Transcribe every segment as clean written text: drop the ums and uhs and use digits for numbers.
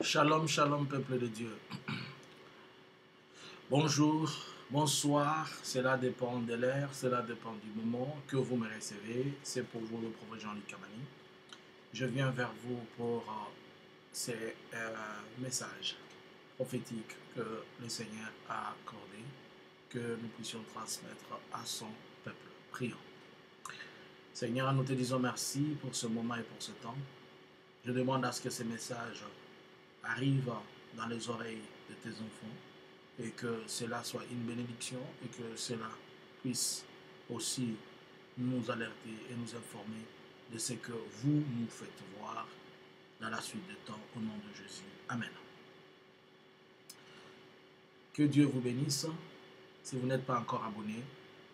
Shalom, shalom, peuple de Dieu. Bonjour, bonsoir, cela dépend de l'heure, cela dépend du moment que vous me recevez. C'est pour vous le prophète Jean-Luc Kamani. Je viens vers vous pour ces messages prophétiques que le Seigneur a accordés, que nous puissions transmettre à son peuple. Prions. Seigneur, nous te disons merci pour ce moment et pour ce temps. Je demande à ce que ces messages arrivent dans les oreilles de tes enfants et que cela soit une bénédiction et que cela puisse aussi nous alerter et nous informer de ce que vous nous faites voir dans la suite des temps au nom de Jésus. Amen. Que Dieu vous bénisse. Si vous n'êtes pas encore abonné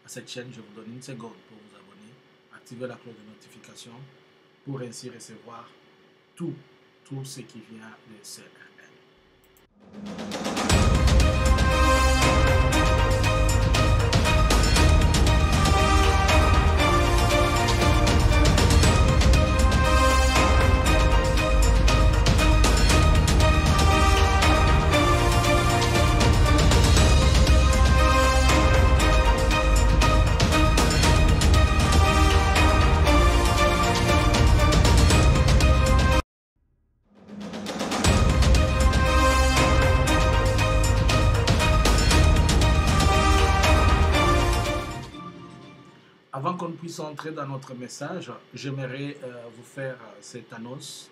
à cette chaîne, je vous donne une seconde pour vous abonner. Activez la cloche de notification pour ainsi recevoir tout ce qui vient de CRL. Avant qu'on puisse entrer dans notre message, j'aimerais vous faire cette annonce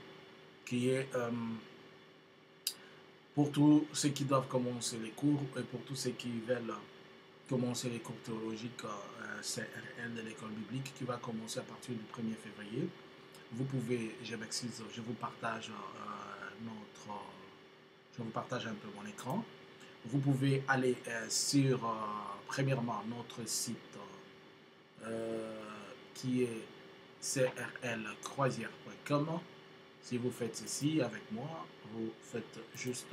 qui est pour tous ceux qui doivent commencer les cours et pour tous ceux qui veulent commencer les cours théologiques CRL de l'école biblique qui va commencer à partir du 1er février. Vous pouvez, je m'excuse, je vous partage je vous partage un peu mon écran. Vous pouvez aller sur premièrement notre site qui est crlcroisière.com. Si vous faites ceci avec moi, vous faites juste,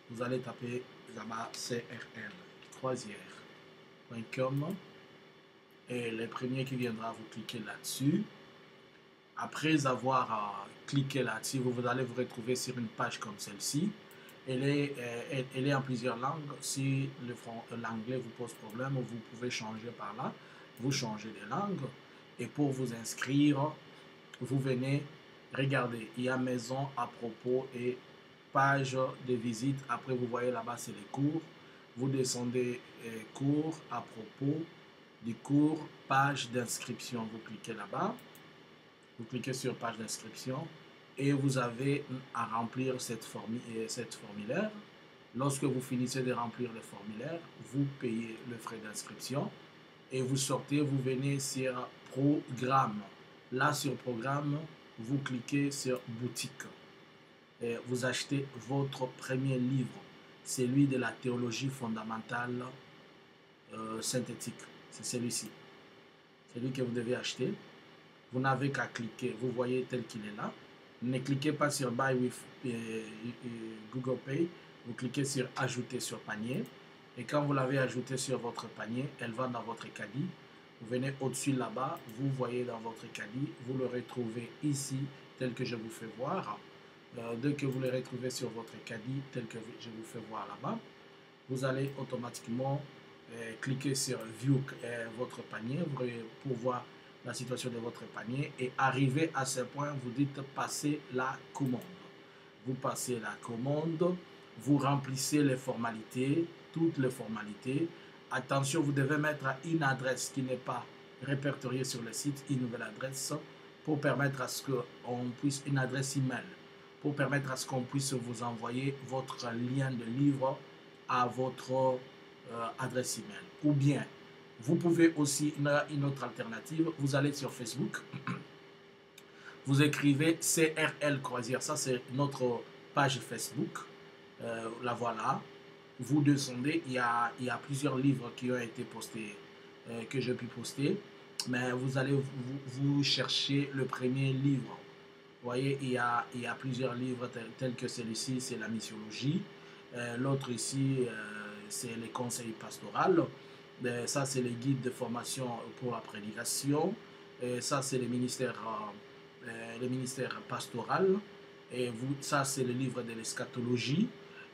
vous allez taper là-bas crlcroisière.com et le premier qui viendra, vous cliquez là-dessus. Après avoir cliqué là-dessus, vous allez vous retrouver sur une page comme celle-ci. Elle est en plusieurs langues. Si l'anglais vous pose problème, vous pouvez changer par là. Vous changez de langue et pour vous inscrire, vous venez regarder. Il y a maison à propos et page de visite. Après, vous voyez là-bas, c'est les cours. Vous descendez cours à propos du cours, page d'inscription. Vous cliquez là-bas. Vous cliquez sur page d'inscription et vous avez à remplir cette formulaire. Lorsque vous finissez de remplir le formulaire, vous payez le frais d'inscription. Et vous sortez, vous venez sur programme. Là, sur programme, vous cliquez sur boutique. Et vous achetez votre premier livre, celui de la théologie fondamentale synthétique. C'est celui-ci. C'est lui que vous devez acheter. Vous n'avez qu'à cliquer. Vous voyez tel qu'il est là. Ne cliquez pas sur Buy with Google Pay. Vous cliquez sur Ajouter sur panier. Et quand vous l'avez ajouté sur votre panier, elle va dans votre caddie. Vous venez au-dessus là-bas, vous voyez dans votre caddie, vous le retrouvez ici, tel que je vous fais voir. Dès que vous le retrouvez sur votre caddie, tel que je vous fais voir là-bas, vous allez automatiquement cliquer sur View votre panier pour voir la situation de votre panier. Et arrivé à ce point, vous dites passer la commande. Vous passez la commande, vous remplissez les formalités, toutes les formalités. Attention, vous devez mettre une adresse qui n'est pas répertoriée sur le site, une nouvelle adresse pour permettre à ce qu'on puisse, une adresse email, pour permettre à ce qu'on puisse vous envoyer votre lien de livre à votre adresse email. Ou bien, vous pouvez aussi, une autre alternative, vous allez sur Facebook, vous écrivez CRL Croisière, ça c'est notre page Facebook, la voilà. Vous descendez, il y a plusieurs livres qui ont été postés, que j'ai pu poster, mais vous allez vous chercher le premier livre. Vous voyez, il y a plusieurs livres tels que celui-ci, c'est la missiologie. L'autre ici, c'est les conseils pastoraux. Ça, c'est les guides de formation pour la prédication. Ça, c'est le ministère pastoral. Et vous, ça, c'est le livre de l'eschatologie.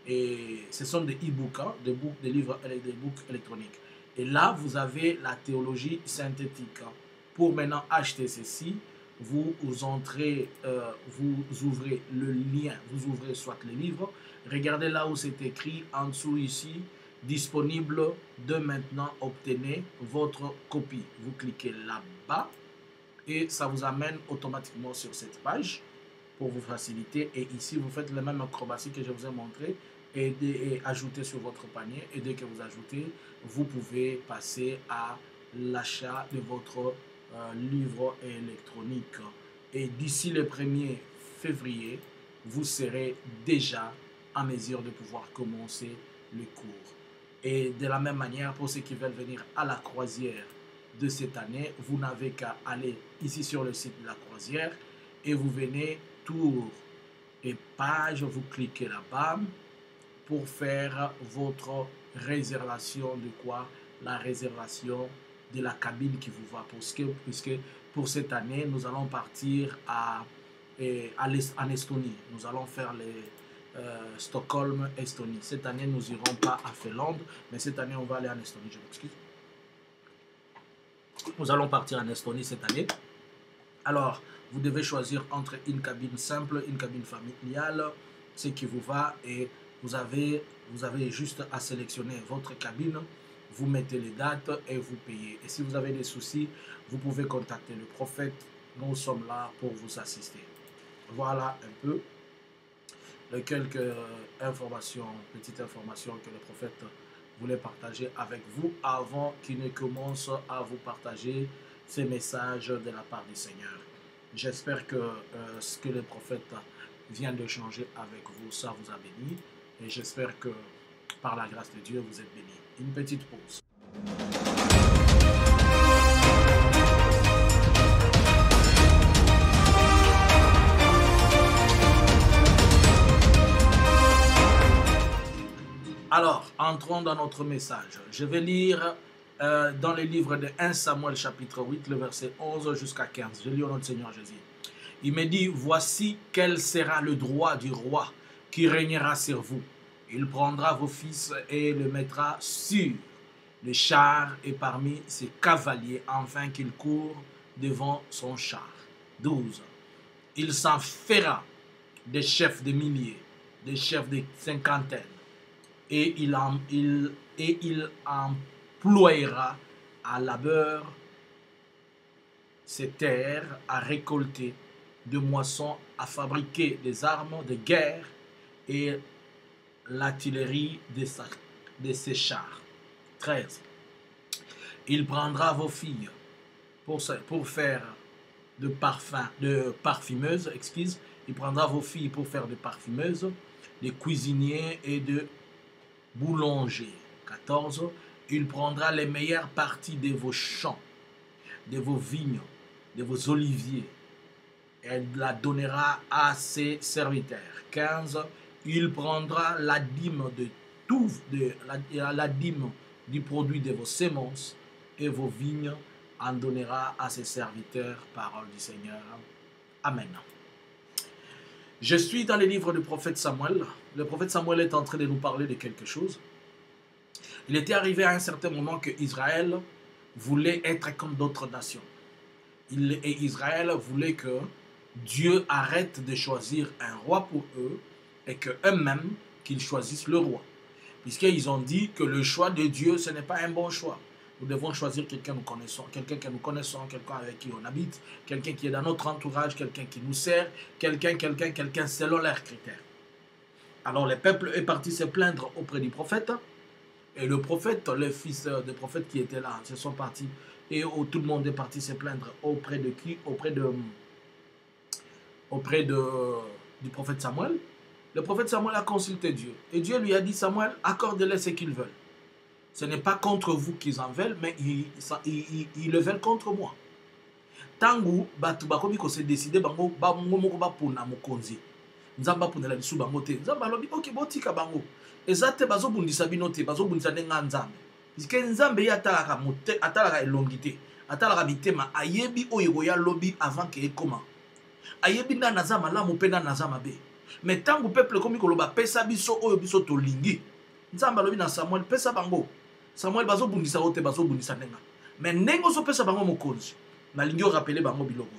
Et ce sont des e-books, hein, des livres, des books électroniques. Et là, vous avez la théologie synthétique. Pour maintenant acheter ceci, vous entrez, vous ouvrez le lien, vous ouvrez soit le livre. Regardez là où c'est écrit en dessous ici, disponible de maintenant, obtenez votre copie. Vous cliquez là-bas et ça vous amène automatiquement sur cette page pour vous faciliter. Et ici, vous faites les mêmes acrobaties que je vous ai montré et ajouter sur votre panier. Et dès que vous ajoutez, vous pouvez passer à l'achat de votre livre électronique. Et d'ici le 1er février, vous serez déjà en mesure de pouvoir commencer le cours. Et de la même manière, pour ceux qui veulent venir à la croisière de cette année, vous n'avez qu'à aller ici sur le site de la croisière et vous venez tour et page, vous cliquez là-bas pour faire votre réservation de quoi? La réservation de la cabine qui vous va. Puisque pour cette année, nous allons partir en Estonie. Nous allons faire les Stockholm, Estonie. Cette année, nous n'irons pas à Finlande, mais cette année, on va aller en Estonie. Je m'excuse. Nous allons partir en Estonie cette année. Alors, vous devez choisir entre une cabine simple, une cabine familiale, ce qui vous va, et vous avez juste à sélectionner votre cabine, vous mettez les dates et vous payez. Et si vous avez des soucis, vous pouvez contacter le prophète. Nous sommes là pour vous assister. Voilà un peu les quelques informations, petites informations que le prophète voulait partager avec vous avant qu'il ne commence à vous partager ces messages de la part du Seigneur. J'espère que ce que le prophète vient de changer avec vous, ça vous a béni. Et j'espère que par la grâce de Dieu, vous êtes bénis. Une petite pause. Alors, entrons dans notre message. Je vais lire dans le livre de 1 Samuel chapitre 8, le verset 11 jusqu'à 15. Je lis au nom du Seigneur Jésus. Il me dit, voici quel sera le droit du roi qui régnera sur vous. Il prendra vos fils et le mettra sur le char et parmi ses cavaliers, afin qu'ils courent devant son char. 12. Il s'en fera des chefs de milliers, des chefs de cinquantaines, et il emploiera à labeur ses terres, à récolter de moissons, à fabriquer des armes de guerre et l'artillerie de ses chars. 13. Il prendra vos filles pour faire de parfumeuses, il prendra vos filles pour faire de parfumeuses, de cuisiniers et de boulangers. 14. Il prendra les meilleures parties de vos champs, de vos vignes, de vos oliviers, et la donnera à ses serviteurs. 15. Il prendra la dîme la dîme du produit de vos semences et vos vignes en donnera à ses serviteurs. Parole du Seigneur. Amen. Je suis dans le livre du prophète Samuel. Le prophète Samuel est en train de nous parler de quelque chose. Il était arrivé à un certain moment que Israël voulait être comme d'autres nations. Et Israël voulait que Dieu arrête de choisir un roi pour eux et qu'eux-mêmes, qu'ils choisissent le roi. Puisqu'ils ont dit que le choix de Dieu, ce n'est pas un bon choix. Nous devons choisir quelqu'un que nous connaissons, quelqu'un avec qui on habite, quelqu'un qui est dans notre entourage, quelqu'un qui nous sert, quelqu'un selon leurs critères. Alors le peuple est parti se plaindre auprès du prophète. Et le prophète, les fils des prophètes qui étaient là, se sont partis. Et tout le monde est parti se plaindre auprès de qui? Auprès du prophète Samuel. Le prophète Samuel a consulté Dieu. Et Dieu lui a dit, Samuel, accorde-les ce qu'ils veulent. Ce n'est pas contre vous qu'ils en veulent, mais ils le veulent contre moi. Tangu, batu bakomi ko se décider bango moko ba pona mokonzi. Nzamba pona la bisu bango te. Nzamba lobi ok botika bango. Ezate bazo bundisa bino te, bazo bundisa ndenga nzambe. Puisque nzambe ya atalaka mote, atalaka elongité, atalaka bitema ayebi oyo ya lobi avant que ekoma. Ayebi na nazama la mopenda nazama be. Mais tant que le peuple comme koloba pesa biso oyo biso to lingi. Nzamba lobi na Samuel pesa bango. Samuel bazo bundisa ote bazo bundisa nenga. Mais nengo so pesa bango mokonzi. Na lingi o rappeler bango biloko.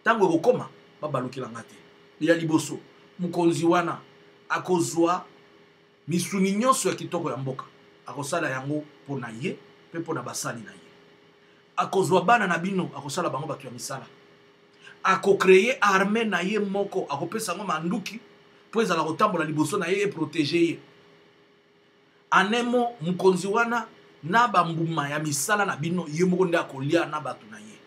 Tango kokoma ba balukila ngate. Ya liboso mokonzi wana akozwa misuni nyonso ya kitoko ya mboka. Akosala yango pona ye pe pona basali na ye. Akozwa bana na bino akosala bango batu ya misala. Ako créer armée na ye moko akopesa ngo manduki po ezala kotambola liboso na ye e protéger ye. Anemo mukonzi wana na bambuma ya misala na bino ye moko nde akolia na batu na ye.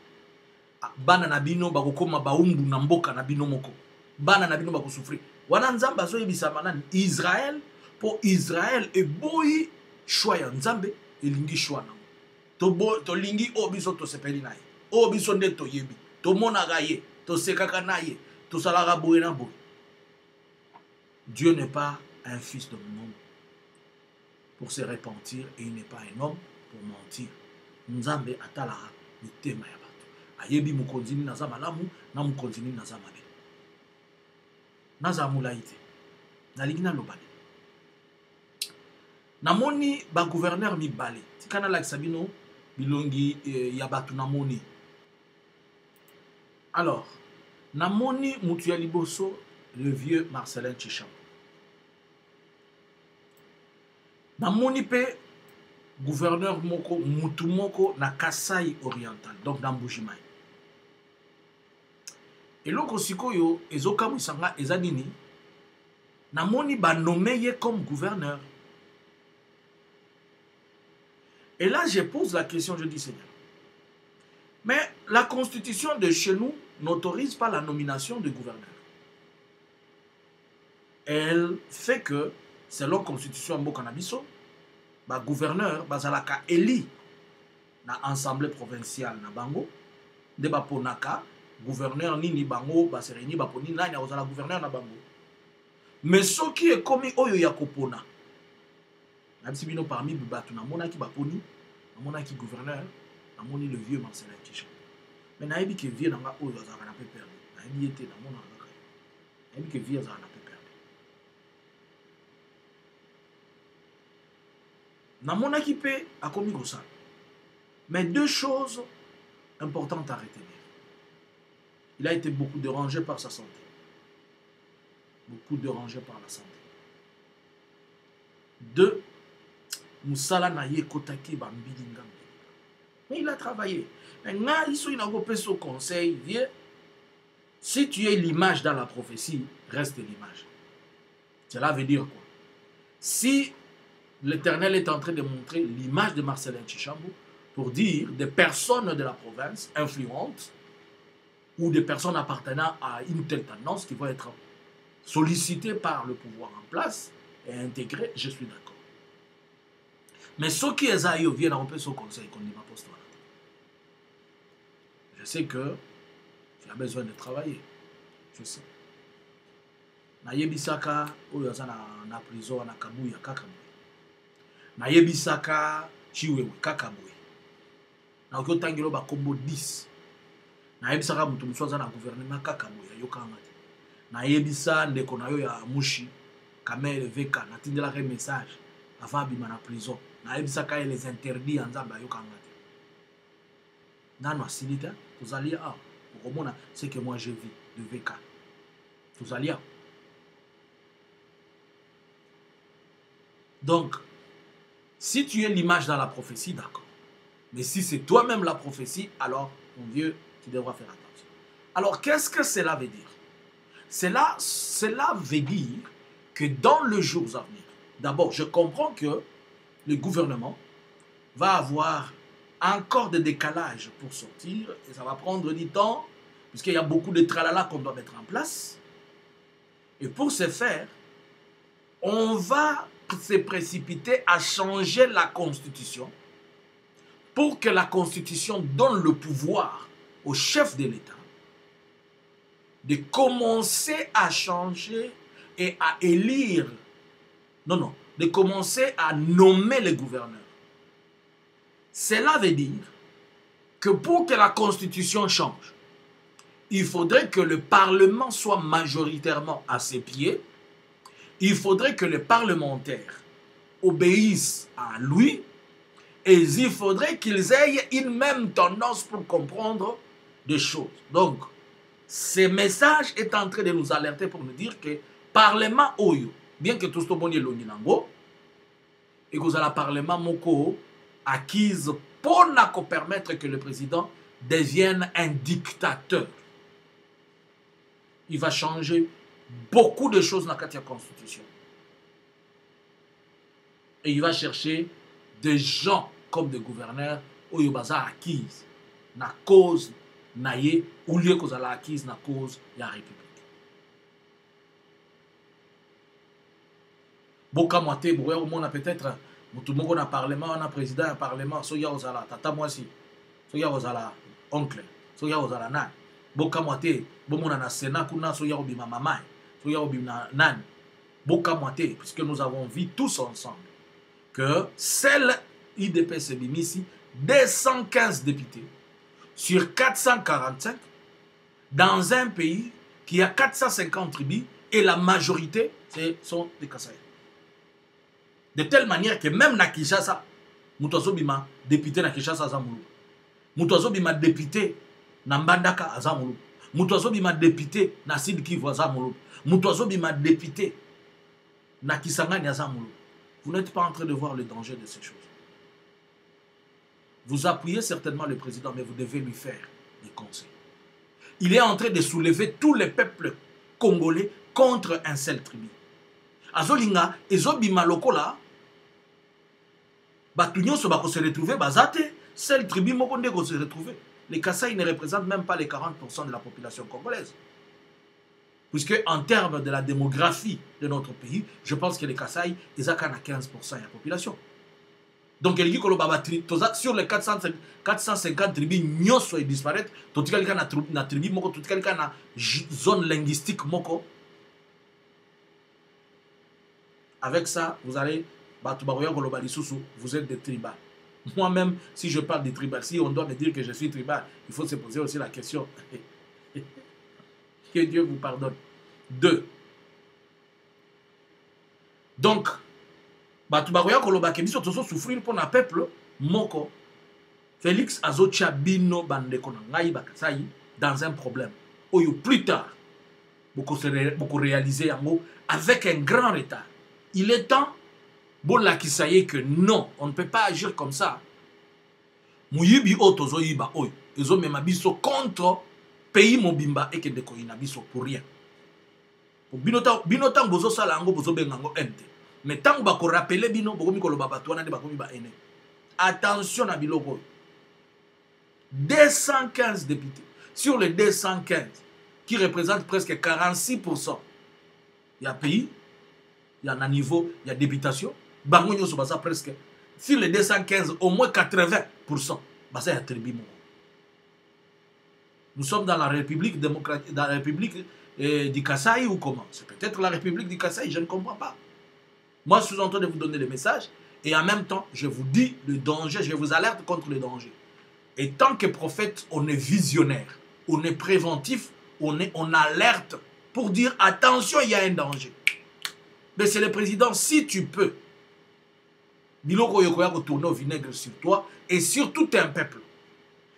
Bana na bino bakokoma baumbu na mboka na bino moko. Bana na bino bakosufri. Wana nzamba zo yebisa manani Israël po Israël e boyi choix ya nzambe elingi choix na. To lingi o biso to sepeli na ye. O biso nde to yebi. To monaka ye, to sekaka na ye, to salaka boye na boye. Dieu n'est pas un fils d'un homme pour se repentir et il n'est pas un homme pour mentir. Nzambe atalaka mitema ya bato. Ayebi mukonzini naza malamu na mukonzini naza mabe. Naza mulaite. Nalingi na lobale. Namoni ba gouverneur mibale. Tikana la Sabino bilongi ya bato namoni. Alors, namoni mutu ya liboso le vieux Marcelin Tchishambo. Namoni pe gouverneur moko mutu moko na Kasai oriental, donc dans Mbujimai. Et loko sikoyo ezoka musanga ezanini namoni ba nommé ye comme gouverneur. Et là je pose la question, je dis Seigneur, mais la constitution de chez nous n'autorise pas la nomination de gouverneur. Elle fait que, selon la constitution de Bokanabissou, le gouverneur bazalaka éli na assemblée provinciale na bango, de baponaka, gouverneur nini bango, basereni baponi nani ozala gouverneur na bango. Mais ce qui est commis oyo yakopona, nabisibino parmi batu na mona ki baponi, na mona ki gouverneur, na moni le vieux Marcelin Tchishambo. Mais naïbi que vieux nanga oyo azaka na pe perdu. Naïbi était na mona ngaka. Naïbi que vieux azaka na pe perdu. Na mona ki pe akomi kosa. Mais deux choses importantes à retenir. Il a été beaucoup dérangé par sa santé. Beaucoup dérangé par la santé. Deux, Moussala na ye kotaki bambili ngambi. Mais il a travaillé. Maintenant, il a coupé son conseil. Si tu es l'image dans la prophétie, reste l'image. Cela veut dire quoi? Si l'Éternel est en train de montrer l'image de Marcelin Tchishambo pour dire des personnes de la province influentes ou des personnes appartenant à une telle tendance qui vont être sollicitées par le pouvoir en place et intégrées, je suis d'accord. Mais ceux qui viennent romper son conseil, qu'on dit ma poste. Je sais que tu as besoin de travailler. Je sais. Nayebisaka, oyo na prison na Kabuya Kakaboué. Nayebisaka, Chiwewe Kakaboué. Na okotangelo ba kombo 10. Nayebisaka mutu musoza na gouvernement Kakaboué yokanga. Nayebisa ndeko na yo ya Mushi, Kamel Veka, natindela ke message avant bima na prison. Nayebisaka les interdits en Zamba yokanga. Nano asilita, vous allez à ce que moi je vis de VK. Vous allez à. Donc, si tu es l'image dans la prophétie, d'accord. Mais si c'est toi-même la prophétie, alors, mon Dieu, tu devras faire attention. Alors, qu'est-ce que cela veut dire? Cela veut dire que dans les jours à venir, d'abord, je comprends que le gouvernement va avoir encore des décalages pour sortir, et ça va prendre du temps, puisqu'il y a beaucoup de tralala qu'on doit mettre en place. Et pour ce faire, on va se précipiter à changer la Constitution pour que la Constitution donne le pouvoir au chef de l'État de commencer à changer et à élire, de commencer à nommer les gouverneurs. Cela veut dire que pour que la Constitution change, il faudrait que le Parlement soit majoritairement à ses pieds. Il faudrait que les parlementaires obéissent à lui. Et il faudrait qu'ils aient une même tendance pour comprendre des choses. Donc, ce message est en train de nous alerter pour nous dire que Parlement Oyo, bien que tout ce monde est l'Oninango, et que vous avez un Parlement Moko acquise pour permettre que le président devienne un dictateur. Il va changer beaucoup de choses dans la Constitution. Et il va chercher des gens comme des gouverneurs où il va acquise na cause naie ou lieu que la acquise na cause de la République. Boka moité, au monde peut-être tout le monde a parlement, on a président, un parlement, soya ozala tata mwasi, soya ozala oncle, soya ozala nan. Boka moité, bon na sénat kuna soya obima mama, soya obima nan. Boka moité, puisque nous avons vu tous ensemble que celle IDPS Bimisi, 215 députés sur 445 dans un pays qui a 450 tribus et la majorité sont des Kasaï. De telle manière que même na Kinshasa, Moutazo Bima député na Kinshasa Azamulu, Moutazo Bima député na Mbandaka Azamulu, Moutazo Bima député na Sud Kivu Azamulu, Moutazo Bima député na Kisangani Azamulu. Vous n'êtes pas en train de voir le danger de ces choses. Vous appuyez certainement le président, mais vous devez lui faire des conseils. Il est en train de soulever tous les peuples congolais contre un seul tribu. Azolinga, ezobima lokola, batunyo se bako se retrouver, bazate, seul tribu mokonde ko se retrouver. Les Kasaï ne représentent même pas les 40% de la population congolaise. Puisque en termes de la démographie de notre pays, je pense que les Kasaï, ils ont 15% de la population. Donc, sur les 450 tribus, nous sommes disparaître. Tout le monde a une tribu, tout le monde a une zone linguistique. Avec ça, vous allez, vous êtes des tribales. Moi-même, si je parle des tribales, si on doit me dire que je suis tribal, il faut se poser aussi la question. Que Dieu vous pardonne. 2. Donc, Batubaroya Koloba Kebiso Toso souffrir pour un peuple moko. Félix Azotia Bino Bandeko Ngai Bakasai dans un problème. Oyo plus tard, beaucoup réaliser avec un grand retard. Il est temps, bon la kisaye que non, on ne peut pas agir comme ça. Muyibi Otozo Iba Oyo, Ezo Memabiso contre pays Mobimba et Kendeko Inabiso pour rien. Binotan Bozo Salango Bozo Bengango Ente. Mais tant que vous rappelez bino, attention à biloko. 215 députés sur les 215 qui représentent presque 46%. Il y a pays, il y a un niveau, il y a députation. Bangonyo se basa presque. Sur les 215, au moins 80%. Basa ya tribu. Nous sommes dans la République démocratique, dans la République du Kasaï ou comment? C'est peut-être la République du Kasaï, je ne comprends pas. Moi, je suis en train de vous donner le message et en même temps, je vous dis le danger, je vous alerte contre le danger. Et tant que prophète, on est visionnaire, on est préventif, on alerte pour dire attention, il y a un danger. Mais c'est le président, si tu peux, Biloko Yokoya retourner au vinaigre sur toi et sur tout un peuple.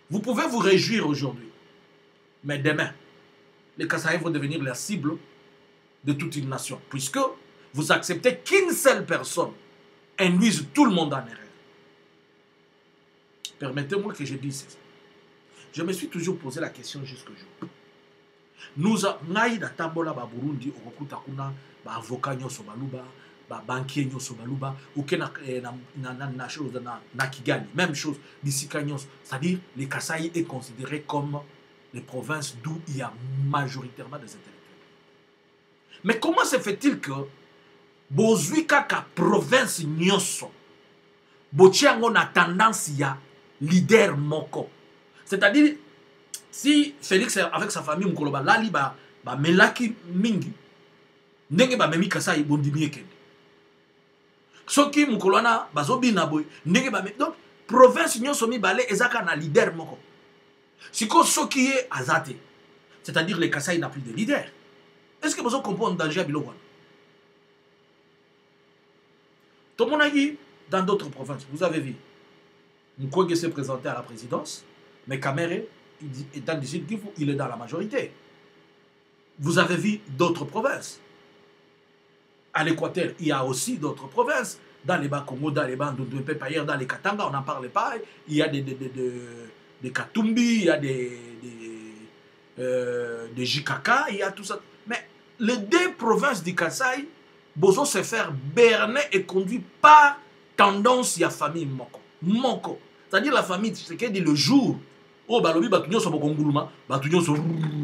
Vous pouvez vous réjouir aujourd'hui, mais demain, les Kasaïs vont devenir la cible de toute une nation, puisque vous acceptez qu'une seule personne induise tout le monde en erreur. Permettez-moi que je dise ça. Je me suis toujours posé la question jusqu'au jour. Nous avons Tambola Burundi, avocat nyoso baluba, banquier nyoso baluba, ou na Kigali, même chose, d'ici Kanyos. C'est-à-dire, les Kasaï est considéré comme les provinces d'où il y a majoritairement des intellectuels. Mais comment se fait-il que Bozui kaka province nyoso bochiango na tendance ya leader moko. C'est-à-dire si Félix avec sa famille mukoloba lali ba melaki mingi ndenge ba memi Kasai bondimi ekende. Soki mukolwana bazobina boy ndenge ba donc province nyoso mi balé ezaka na leader moko. Siko soki ye azate C'est-à-dire les Kasaï n'a plus de leader. Est-ce que vous comprenez danger à Biloko? Tout le monde a dit dans d'autres provinces, vous avez vu, Mkwege s'est présenté à la présidence, mais Kamere, étant d'ici, il est dans la majorité. Vous avez vu d'autres provinces. À l'Équateur, il y a aussi d'autres provinces. Dans les Bas-Congo, dans les Bas-Ndoumbé, dans les Katanga, on n'en parle pas. Il y a des Katumbi, il y a des Jikaka, il y a tout ça. Mais les deux provinces du Kasaï, Bozo se faire berner et conduit par tendance à la famille Moko. Moko. C'est-à-dire la famille, c'est qu'elle dit le jour où Balobi Batunyo so Bokonguluma, Batunyo so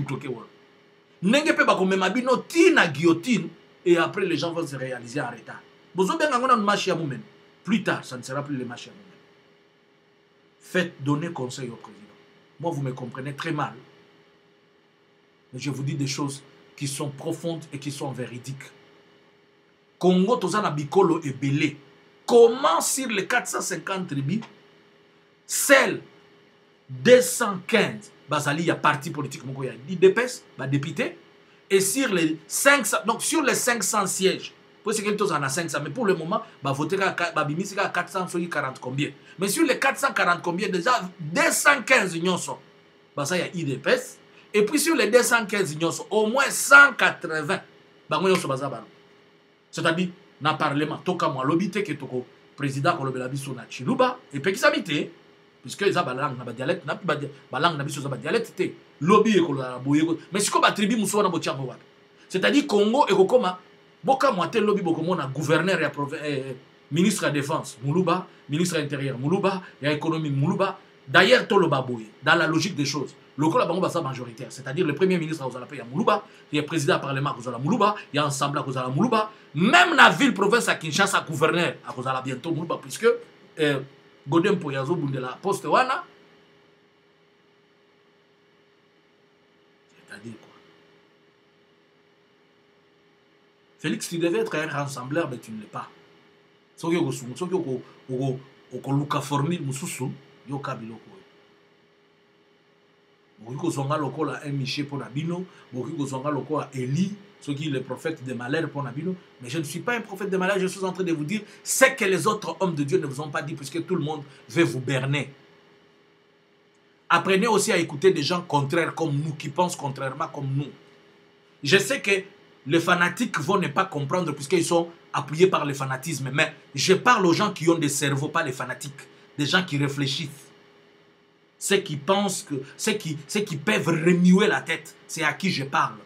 Tokewa. Nengepe Bakomema Bino Tina guillotine et après les gens vont se réaliser en retard. Bozo bien on a une marche à Moumen. Plus tard, ça ne sera plus les marches à Moumen. Faites donner conseil au président. Moi, vous me comprenez très mal. Mais je vous dis des choses qui sont profondes et qui sont véridiques. Congo, Tozana Bikolo et Belé. Comment sur les 450 tribus, celles 215, Bazali, il y a parti politique, il y a l'IDPS, député, et sur les 500, donc sur les 500 sièges, pour ce qu'il y a 500, mais pour le moment, voter à 440 combien. Mais sur les 440 combien, déjà 215 unions sont, il y a IDPS, et puis sur les 215 unions sont, au moins 180, c'est-à-dire, dans le Parlement, toka moi l'obité que toko président kolobela biso na Chiluba et puis qui s'habite puisque ils ont balang na dialecte na balang na biso za dialecte té lobby e kolola boyego mais siko ba tribu muso na botiango wapi c'est-à-dire Congo et kokoma boka moi té lobby boko mona gouverneur ya ministre de la défense Muluba, ministre de l'intérieur Muluba, ya économie Muluba. D'ailleurs, tout le baboui, dans la logique des choses, le col est majoritaire, c'est-à-dire le premier ministre à Ozala, il y a Muluba, il y a le président du Parlement à Ozala Muluba, il y a l'Assemblée à Ozala Muluba, même la ville, province à Kinshasa, gouverneur à Ozala bientôt Muluba, puisque Godem Poyazo Bundela Poste Wana, c'est-à-dire quoi? Félix, tu devais être un rassembleur, mais tu ne l'es pas. Ce qui est Luka Formil Moussousou, Yoka Biloko. Bokiko Zonga Lokola un Miché pour Nabino, Bokiko Zonga Lokola Eli, ce qui est le prophète de malheur pour Nabino. Mais je ne suis pas un prophète de malheur, je suis en train de vous dire ce que les autres hommes de Dieu ne vous ont pas dit, puisque tout le monde veut vous berner. Apprenez aussi à écouter des gens contraires comme nous, qui pensent contrairement comme nous. Je sais que les fanatiques vont ne pas comprendre, puisqu'ils sont appuyés par le fanatisme, mais je parle aux gens qui ont des cerveaux, pas les fanatiques. Des gens qui réfléchissent. Ceux qui pensent que... Ceux qui peuvent remuer la tête. C'est à qui je parle.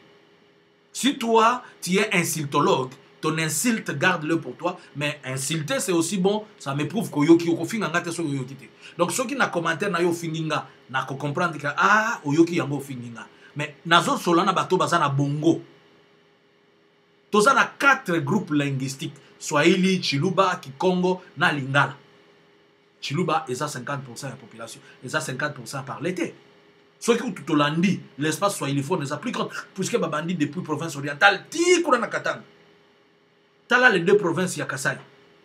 Si toi, tu es insultologue, ton insulte, garde-le pour toi. Mais insulter, c'est aussi bon. Ça me prouve que yoki yoko finga te so yoki te. Donc, ceux qui na commentaire na yo finginga, na ko comprendre que ah, yoki yango finginga. Mais nazo solana bato bazana bongo. Toza na 4 groupes linguistiques. Swahili, Chiluba, Kikongo, na Lingala. Chiluba, ils ont 50% de la population. Ils ont 50% par l'été. Ceux qui ont tout l'andi, l'espace swahiliphone, ils ont plus grand. Puisque Babandi depuis la province orientale, Tikura na Katanga. Tala les 2 provinces, il y a Kasaï.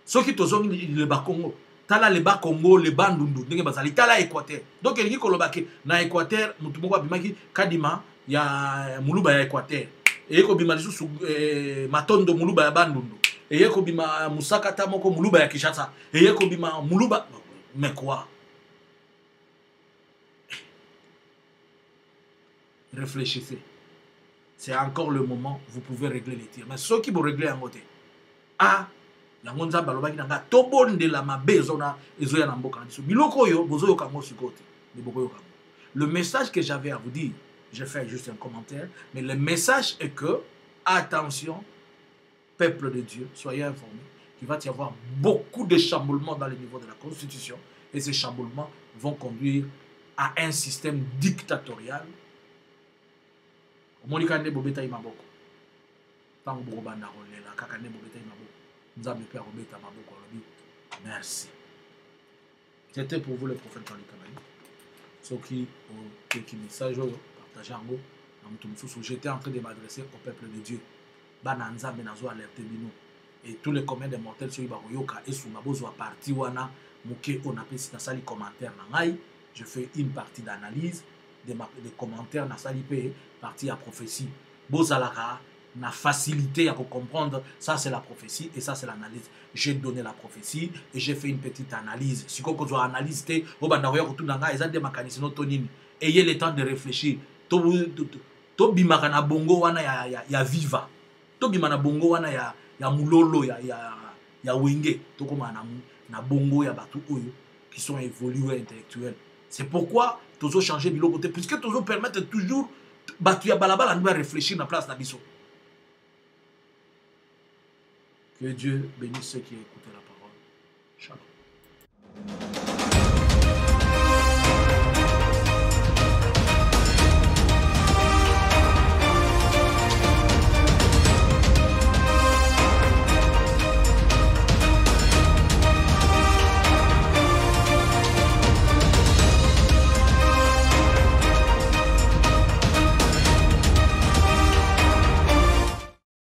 Ceux qui ont le Bas-Congo. Tala le Bas-Congo, le Bandundu, Tala Équateur. Donc, il y a Kolobake. Na Équateur, Mutumoko Bimaki, Kadima, il y a Muluba ya Équateur. Et il y a Matondo Muluba ya Bandundu. Et il y a Musaka Tamoko Muluba ya Kishasa. Et il y a Muluba. Mais quoi? Réfléchissez. C'est encore le moment, vous pouvez régler les tirs. Mais ceux qui vont régler en côté, ah, le message que j'avais à vous dire, je fais juste un commentaire, mais le message est que, attention, peuple de Dieu, soyez informés, qu'il va y avoir beaucoup de chamboulements dans le niveau de la Constitution, et ces chamboulements vont conduire à un système dictatorial. Merci. C'était pour vous le prophète dans les Kabaï. Ceux qui ont écrit message, partagez en haut. J'étais en train de m'adresser au peuple de Dieu. Bananza Benazo alerté Bino. Et tous les communs des mortels sur Ibaroyoka et sous Mabozo à partir wana Mouké on appelle si dans les commentaires nangai. Je fais une partie d'analyse. des commentaires na sali pe partie à prophétie bozalaka na facilité à comprendre ça c'est la prophétie et ça c'est l'analyse. J'ai donné la prophétie et j'ai fait une petite analyse. Si vous avez analyse au bandaroya ko tunanga eza de makanisi no tonini ayez le temps de réfléchir to bimaka na bongo wana ya viva to bimana bongo wana ya mulolo ya wenge to koma na bongo ya batu oyo qui sont évolués intellectuels. C'est pourquoi tozo changer bilo côté puisque tozo permettre toujours batu ya balabala nous réfléchir na place na biso. Que Dieu bénisse ceux qui écoutent la parole. Shalom.